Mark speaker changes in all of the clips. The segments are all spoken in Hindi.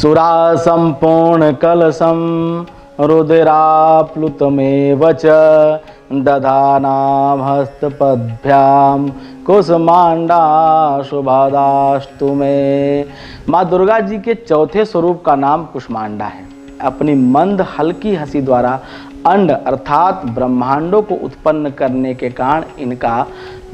Speaker 1: सुरा संपूर्ण कलशम रुद्राप्लुतमेव च दधानाम हस्तपद्भ्याम कुसमांडा शुभादास्तु में। माँ दुर्गा जी के चौथे स्वरूप का नाम कुष्मांडा है। अपनी मंद हल्की हंसी द्वारा अंड अर्थात ब्रह्मांडों को उत्पन्न करने के कारण इनका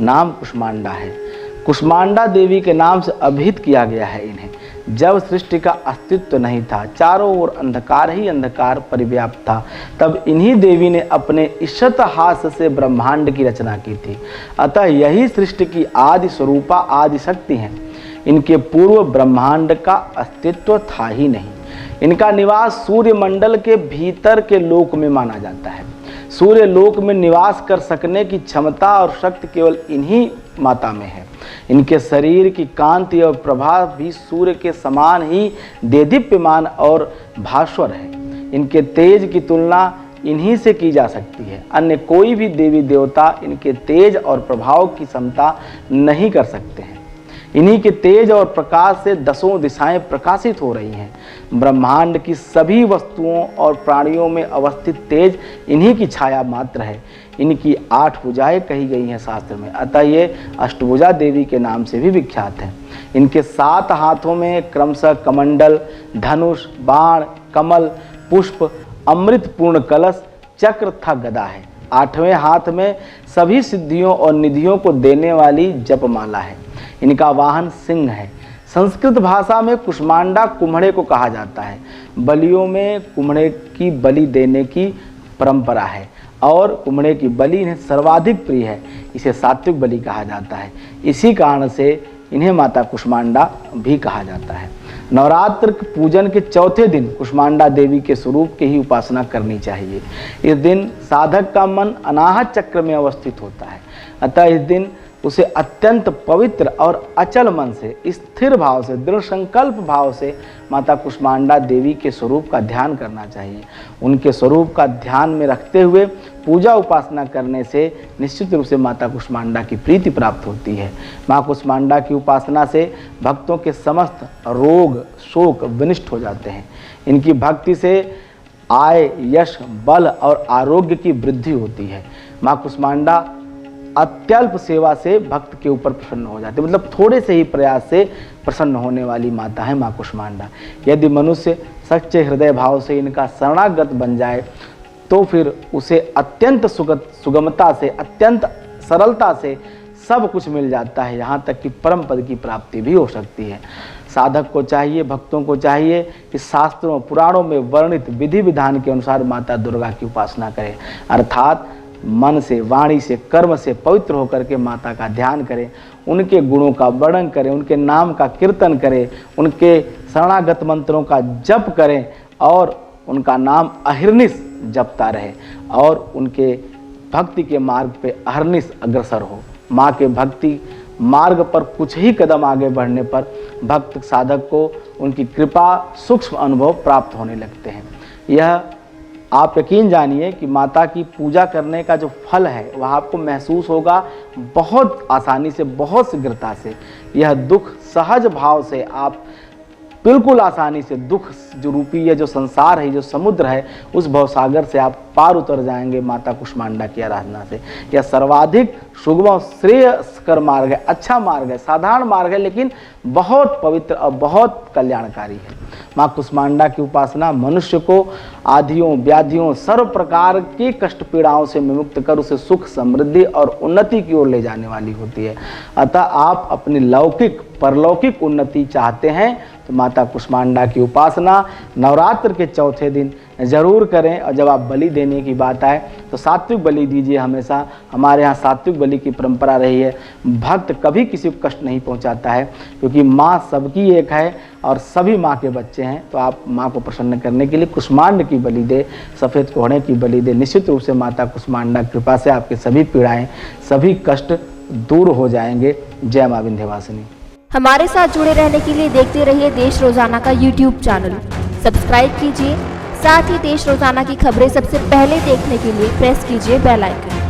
Speaker 1: नाम कुष्मांडा है। कुष्मांडा देवी के नाम से अभिहित किया गया है इन्हें। जब सृष्टि का अस्तित्व नहीं था, चारों ओर अंधकार ही अंधकार परिव्याप्त था, तब इन्हीं देवी ने अपने ईशत हाथ से ब्रह्मांड की रचना की थी। अतः यही सृष्टि की आदि स्वरूपा आदि शक्ति हैं। इनके पूर्व ब्रह्मांड का अस्तित्व था ही नहीं। इनका निवास सूर्य मंडल के भीतर के लोक में माना जाता है। सूर्य लोक में निवास कर सकने की क्षमता और शक्ति केवल इन्हीं माता में है। इनके शरीर की कांति और प्रभाव भी सूर्य के समान ही देदीप्यमान और भास्वर है। इनके तेज की तुलना इन्हीं से की जा सकती है। अन्य कोई भी देवी देवता इनके तेज और प्रभाव की क्षमता नहीं कर सकते हैं। इन्हीं के तेज और प्रकाश से दसों दिशाएं प्रकाशित हो रही हैं। ब्रह्मांड की सभी वस्तुओं और प्राणियों में अवस्थित तेज इन्हीं की छाया मात्र है। इनकी 8 भुजाएं कही गई हैं शास्त्र में, अतः ये अष्टभुजा देवी के नाम से भी विख्यात हैं। इनके 7 हाथों में क्रमशः कमंडल, धनुष, बाण, कमल, पुष्प, अमृतपूर्ण कलश, चक्र तथा गदा है। 8वें हाथ में सभी सिद्धियों और निधियों को देने वाली जपमाला है। इनका वाहन सिंह है। संस्कृत भाषा में कुष्मांडा कुम्हड़े को कहा जाता है। बलियों में कुम्हड़े की बलि देने की परंपरा है और कुम्हड़े की बलि इन्हें सर्वाधिक प्रिय है। इसे सात्विक बलि कहा जाता है। इसी कारण से इन्हें माता कुष्मांडा भी कहा जाता है। नवरात्र पूजन के चौथे दिन कुष्मांडा देवी के स्वरूप की ही उपासना करनी चाहिए। इस दिन साधक का मन अनाहत चक्र में अवस्थित होता है। अतः इस दिन उसे अत्यंत पवित्र और अचल मन से, स्थिर भाव से, दृढ़ संकल्प भाव से माता कुष्मांडा देवी के स्वरूप का ध्यान करना चाहिए। उनके स्वरूप का ध्यान में रखते हुए पूजा उपासना करने से निश्चित रूप से माता कुष्मांडा की प्रीति प्राप्त होती है। माँ कुष्मांडा की उपासना से भक्तों के समस्त रोग शोक विनष्ट हो जाते हैं। इनकी भक्ति से आय, यश, बल और आरोग्य की वृद्धि होती है। माँ कुष्मांडा अत्यल्प सेवा से भक्त के ऊपर प्रसन्न हो जाते, मतलब थोड़े से ही प्रयास से प्रसन्न होने वाली माता है माँ कुष्मांडा। यदि मनुष्य सच्चे हृदय भाव से इनका शरणागत बन जाए तो फिर उसे अत्यंत सुगमता से, अत्यंत सरलता से सब कुछ मिल जाता है। यहाँ तक कि परम पद की प्राप्ति भी हो सकती है। साधक को चाहिए, भक्तों को चाहिए कि शास्त्रों पुराणों में वर्णित विधि विधान के अनुसार माता दुर्गा की उपासना करें, अर्थात मन से, वाणी से, कर्म से पवित्र होकर के माता का ध्यान करें, उनके गुणों का वर्णन करें, उनके नाम का कीर्तन करें, उनके शरणागत मंत्रों का जप करें और उनका नाम अहर्निश जपता रहे और उनके भक्ति के मार्ग पे अहर्निश अग्रसर हो। माँ के भक्ति मार्ग पर कुछ ही कदम आगे बढ़ने पर भक्त साधक को उनकी कृपा सूक्ष्म अनुभव प्राप्त होने लगते हैं। यह आप यकीन जानिए कि माता की पूजा करने का जो फल है वह आपको महसूस होगा बहुत आसानी से, बहुत शीघ्रता से। यह दुख सहज भाव से आप बिल्कुल आसानी से दुख जो रूपी ये जो संसार है, जो समुद्र है, उस भवसागर से आप पार उतर जाएंगे माता कुष्मांडा की आराधना से। यह सर्वाधिक सुगम और श्रेयस्कर मार्ग है, अच्छा मार्ग है, साधारण मार्ग है, लेकिन बहुत पवित्र और बहुत कल्याणकारी है। माँ कुष्मांडा की उपासना मनुष्य को आधियों, व्याधियों, सर्व प्रकार की कष्ट पीड़ाओं से विमुक्त कर उसे सुख, समृद्धि और उन्नति की ओर ले जाने वाली होती है। अतः आप अपनी लौकिक परलौकिक उन्नति चाहते हैं तो माता कुष्मांडा की उपासना नवरात्र के चौथे दिन जरूर करें। और जब आप बलि देने की बात आए तो सात्विक बलि दीजिए। हमेशा हमारे यहाँ सात्विक बलि की परंपरा रही है। भक्त कभी किसी को कष्ट नहीं पहुँचाता है, क्योंकि माँ सबकी एक है और सभी माँ के बच्चे हैं। तो आप माँ को प्रसन्न करने के लिए कुष्मांड की बलि दे, सफ़ेद कोहड़े की बलि दे। निश्चित रूप से माता कुष्मांडा कृपा से आपके सभी पीड़ाएँ, सभी कष्ट दूर हो जाएंगे। जय माँ विंध्यवासिनी।
Speaker 2: हमारे साथ जुड़े रहने के लिए देखते रहिए देश रोजाना का YouTube चैनल। सब्सक्राइब कीजिए, साथ ही देश रोजाना की खबरें सबसे पहले देखने के लिए प्रेस कीजिए बेल आइकन।